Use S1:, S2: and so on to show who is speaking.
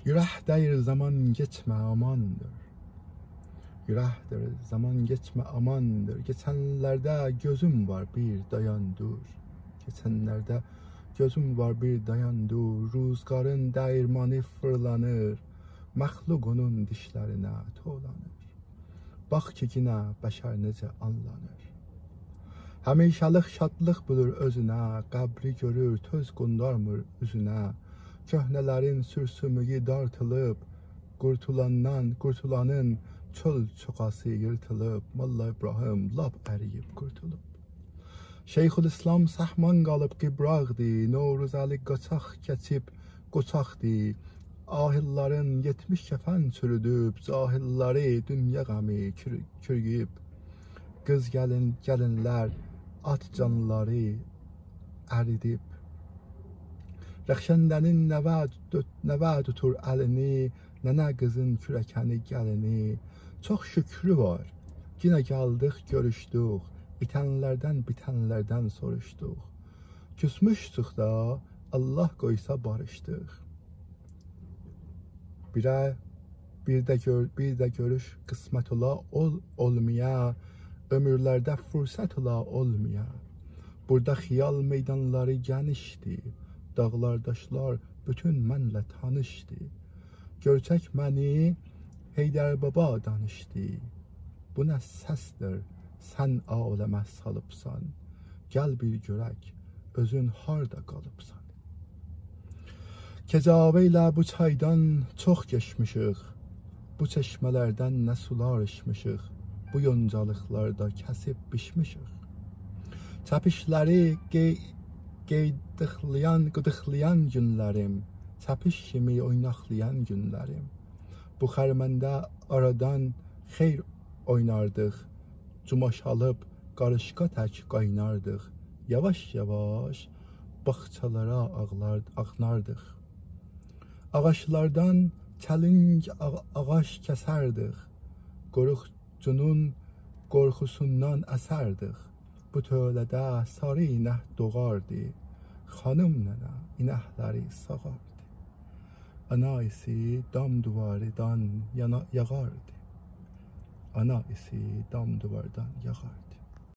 S1: Yürekdir zaman geçme amandır. Yürekdir zaman geçme amandır. Geçenlerde gözüm var bir dayan dur. Geçenlerde gözüm var bir dayan dur. Rüzgarın değirmanı fırlanır. Məxluqunun dişlerine tolanır. Bax ki yine bəşər necə anlanır. Həmişəlik şadlıq bulur özünə. Qəbri görür töz qondarmır üzünə. Köhnələrin sürsümüyü dartılıb. Qurtulanın çöl çoxası yırtılıb. Molla İbrahim lap əriyib qurtulub. Şeyxülislam səhman qalıb qibraqdi. Novruzəli qaçaq keçib qoçaqdi. Ahillərin 70 kəfən çürüdüb. Cahilləri dünya qəmi kürüyüb. Qız gəlinlər at canlıları əridib. Rəxşəndənin nəvə tutur əlini. Nənə qızın kürəkəni gəlini. Çox şükrü var. Yine gəldik, görüşdük. Bitənlərdən soruşduq. Küsmüşdük da, Allah qoysa barışdıq. Bir də görüş qismət ola olmaya. Ömürlərdə fürsət ola olmaya. Burada xiyal meydanları genişdi. Dağlar, daşlar bütün mənlə tanışdı. Görçək məni Heydər Baba danışdı. Bu nə səsdir, sən aləmə salıbsan. Gəl bir görək, özün harda qalıbsan. Kecavə ilə bu çaydan çox geçmişik. Bu çeşmələrdən nə sular içmişik. Bu yoncalıqlarda kəsib biçmişik. Çəpişləri qıdıqlayan günlərim. Çəpiş kimi oynaqlayan günlərim. Bu xərməndə aradan xeyr oynardıq. Cumaş alıb qarışqa tək qaynardıq. Yavaş-yavaş bağçalara ağnardıq. Ağaçlardan çəling ağaç kəsərdik. Qoruqcunun qorxusundan əsərdik. Bu tövlədə sarı inək doğardı. Xanım nənə inəkləri sağardı. Ana isi dam duvardan yağardı. Ana isi dam duvardan yağardı.